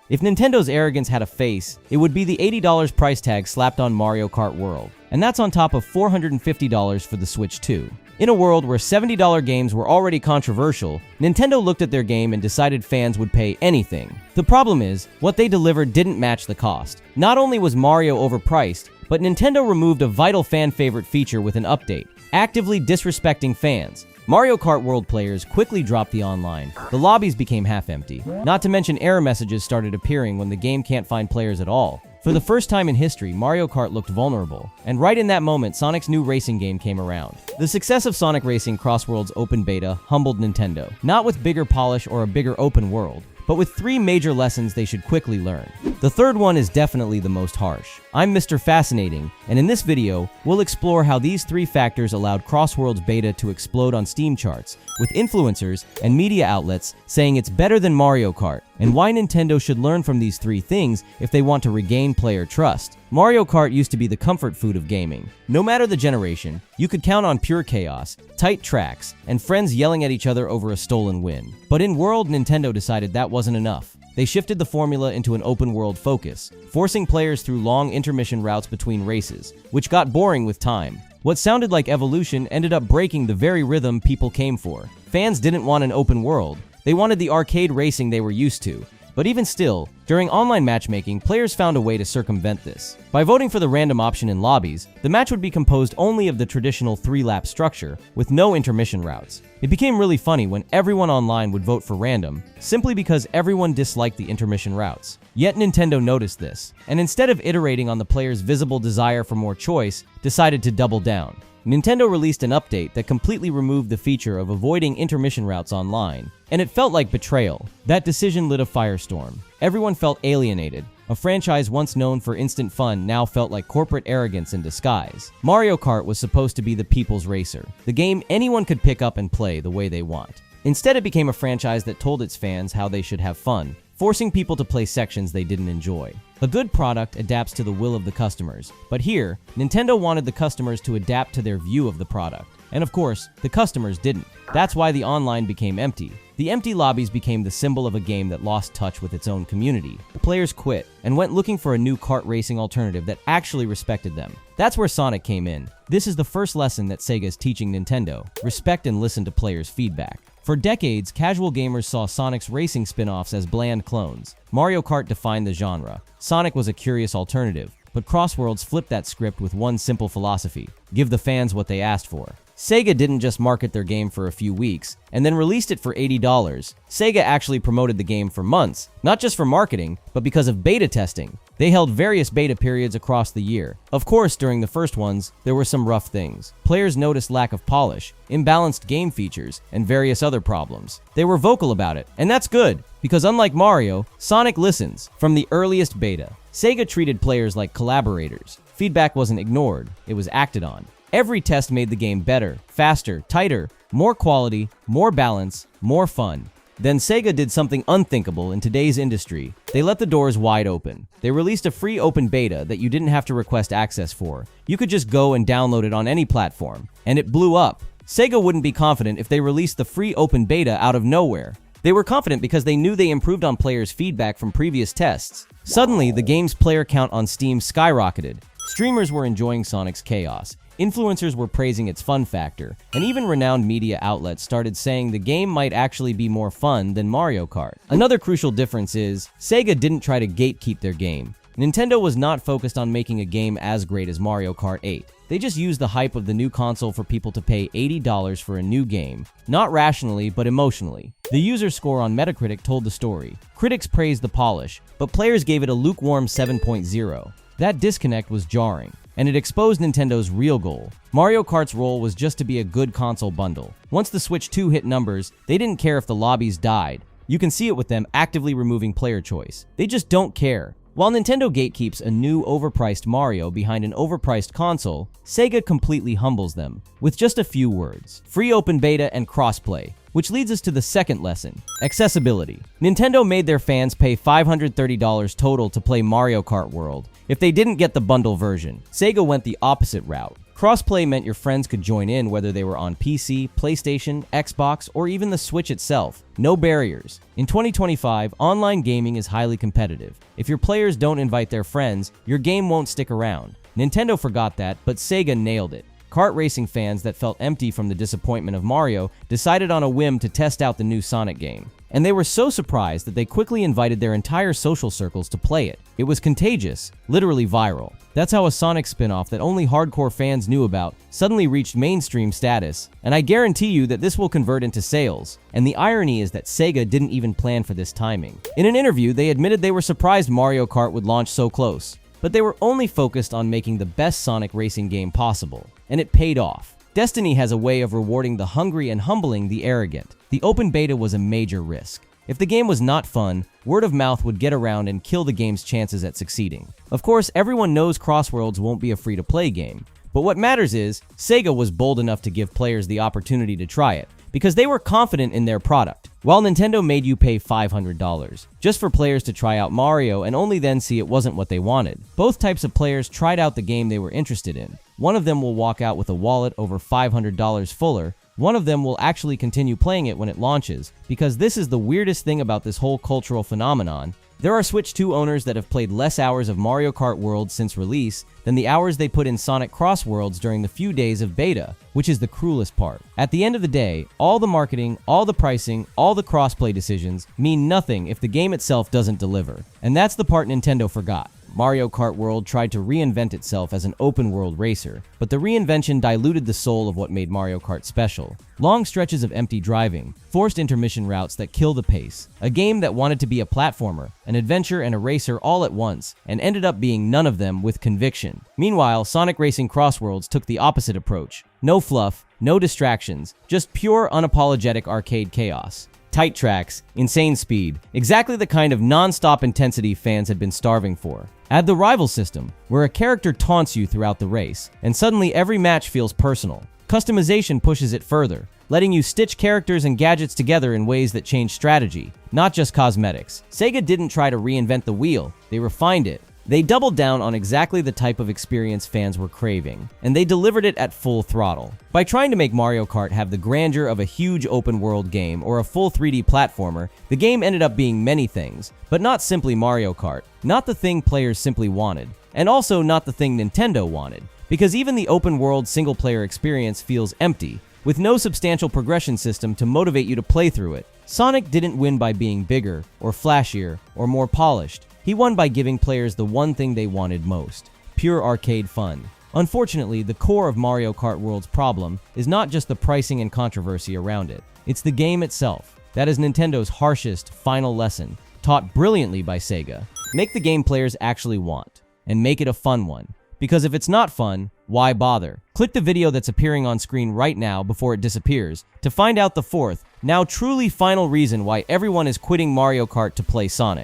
If Nintendo's arrogance had a face, it would be the $80 price tag slapped on Mario Kart World. And that's on top of $450 for the Switch 2. In a world where $70 games were already controversial, Nintendo looked at their game and decided fans would pay anything. The problem is, what they delivered didn't match the cost. Not only was Mario overpriced, but Nintendo removed a vital fan favorite feature with an update, actively disrespecting fans. Mario Kart World players quickly dropped the online. The lobbies became half empty. Not to mention error messages started appearing when the game can't find players at all. For the first time in history, Mario Kart looked vulnerable. And right in that moment, Sonic's new racing game came around. The success of Sonic Racing CrossWorlds open beta humbled Nintendo. Not with bigger polish or a bigger open world, but with 3 major lessons they should quickly learn. The third one is definitely the most harsh. I'm Mr. Fascinating, and in this video, we'll explore how these 3 factors allowed CrossWorlds beta to explode on Steam charts, with influencers and media outlets saying it's better than Mario Kart, and why Nintendo should learn from these 3 things if they want to regain player trust. Mario Kart used to be the comfort food of gaming. No matter the generation, you could count on pure chaos, tight tracks, and friends yelling at each other over a stolen win. But in World, Nintendo decided that wasn't enough. They shifted the formula into an open-world focus, forcing players through long intermission routes between races, which got boring with time. What sounded like evolution ended up breaking the very rhythm people came for. Fans didn't want an open world. They wanted the arcade racing they were used to. But even still, during online matchmaking, players found a way to circumvent this. By voting for the random option in lobbies, the match would be composed only of the traditional 3-lap structure, with no intermission routes. It became really funny when everyone online would vote for random, simply because everyone disliked the intermission routes. Yet Nintendo noticed this, and instead of iterating on the player's visible desire for more choice, decided to double down. Nintendo released an update that completely removed the feature of avoiding intermission routes online, and it felt like betrayal. That decision lit a firestorm. Everyone felt alienated. A franchise once known for instant fun now felt like corporate arrogance in disguise. Mario Kart was supposed to be the people's racer, the game anyone could pick up and play the way they want. Instead, it became a franchise that told its fans how they should have fun, forcing people to play sections they didn't enjoy. A good product adapts to the will of the customers, but here, Nintendo wanted the customers to adapt to their view of the product. And of course, the customers didn't. That's why the online became empty. The empty lobbies became the symbol of a game that lost touch with its own community. The players quit and went looking for a new kart racing alternative that actually respected them. That's where Sonic came in. This is the first lesson that Sega is teaching Nintendo: respect and listen to players' feedback. For decades, casual gamers saw Sonic's racing spin-offs as bland clones. Mario Kart defined the genre. Sonic was a curious alternative, but CrossWorlds flipped that script with one simple philosophy: give the fans what they asked for. Sega didn't just market their game for a few weeks, and then released it for $80. Sega actually promoted the game for months, not just for marketing, but because of beta testing. They held various beta periods across the year. Of course, during the first ones, there were some rough things. Players noticed lack of polish, imbalanced game features, and various other problems. They were vocal about it, and that's good, because unlike Mario, Sonic listens. From the earliest beta, Sega treated players like collaborators. Feedback wasn't ignored, it was acted on. Every test made the game better, faster, tighter, more quality, more balance, more fun. Then Sega did something unthinkable in today's industry. They let the doors wide open. They released a free open beta that you didn't have to request access for. You could just go and download it on any platform. And it blew up. Sega wouldn't be confident if they released the free open beta out of nowhere. They were confident because they knew they improved on players' feedback from previous tests. Suddenly, the game's player count on Steam skyrocketed. Streamers were enjoying Sonic's chaos. Influencers were praising its fun factor, and even renowned media outlets started saying the game might actually be more fun than Mario Kart. Another crucial difference is, Sega didn't try to gatekeep their game. Nintendo was not focused on making a game as great as Mario Kart 8. They just used the hype of the new console for people to pay $80 for a new game, not rationally, but emotionally. The user score on Metacritic told the story. Critics praised the polish, but players gave it a lukewarm 7.0. That disconnect was jarring, and it exposed Nintendo's real goal. Mario Kart's role was just to be a good console bundle. Once the Switch 2 hit numbers, they didn't care if the lobbies died. You can see it with them actively removing player choice. They just don't care. While Nintendo gatekeeps a new overpriced Mario behind an overpriced console, Sega completely humbles them with just a few words: free open beta and crossplay. Which leads us to the second lesson: accessibility. Nintendo made their fans pay $530 total to play Mario Kart World if they didn't get the bundle version. Sega went the opposite route. Crossplay meant your friends could join in whether they were on PC, PlayStation, Xbox, or even the Switch itself. No barriers. In 2025, online gaming is highly competitive. If your players don't invite their friends, your game won't stick around. Nintendo forgot that, but Sega nailed it. Kart racing fans that felt empty from the disappointment of Mario decided on a whim to test out the new Sonic game. And they were so surprised that they quickly invited their entire social circles to play it. It was contagious, literally viral. That's how a Sonic spin-off that only hardcore fans knew about suddenly reached mainstream status, and I guarantee you that this will convert into sales. And the irony is that Sega didn't even plan for this timing. In an interview, they admitted they were surprised Mario Kart would launch so close, but they were only focused on making the best Sonic racing game possible, and it paid off. Destiny has a way of rewarding the hungry and humbling the arrogant. The open beta was a major risk. If the game was not fun, word of mouth would get around and kill the game's chances at succeeding. Of course, everyone knows CrossWorlds won't be a free-to-play game, but what matters is, Sega was bold enough to give players the opportunity to try it, because they were confident in their product, while Nintendo made you pay $500, just for players to try out Mario and only then see it wasn't what they wanted. Both types of players tried out the game they were interested in. One of them will walk out with a wallet over $500 fuller. One of them will actually continue playing it when it launches, because this is the weirdest thing about this whole cultural phenomenon. There are Switch 2 owners that have played less hours of Mario Kart World since release than the hours they put in Sonic CrossWorlds during the few days of beta, which is the cruelest part. At the end of the day, all the marketing, all the pricing, all the crossplay decisions mean nothing if the game itself doesn't deliver. And that's the part Nintendo forgot. Mario Kart World tried to reinvent itself as an open-world racer, but the reinvention diluted the soul of what made Mario Kart special. Long stretches of empty driving, forced intermission routes that kill the pace, a game that wanted to be a platformer, an adventure, and a racer all at once, and ended up being none of them with conviction. Meanwhile, Sonic Racing CrossWorlds took the opposite approach. No fluff, no distractions, just pure, unapologetic arcade chaos. Tight tracks, insane speed, exactly the kind of non-stop intensity fans had been starving for. Add the rival system, where a character taunts you throughout the race, and suddenly every match feels personal. Customization pushes it further, letting you stitch characters and gadgets together in ways that change strategy, not just cosmetics. Sega didn't try to reinvent the wheel, they refined it. They doubled down on exactly the type of experience fans were craving, and they delivered it at full throttle. By trying to make Mario Kart have the grandeur of a huge open-world game or a full 3D platformer, the game ended up being many things, but not simply Mario Kart, not the thing players simply wanted, and also not the thing Nintendo wanted, because even the open-world single-player experience feels empty, with no substantial progression system to motivate you to play through it. Sonic didn't win by being bigger, or flashier, or more polished. He won by giving players the one thing they wanted most: pure arcade fun. Unfortunately, the core of Mario Kart World's problem is not just the pricing and controversy around it. It's the game itself. That is Nintendo's harshest, final lesson, taught brilliantly by Sega. Make the game players actually want, and make it a fun one. Because if it's not fun, why bother? Click the video that's appearing on screen right now before it disappears to find out the fourth, now truly final reason why everyone is quitting Mario Kart to play Sonic.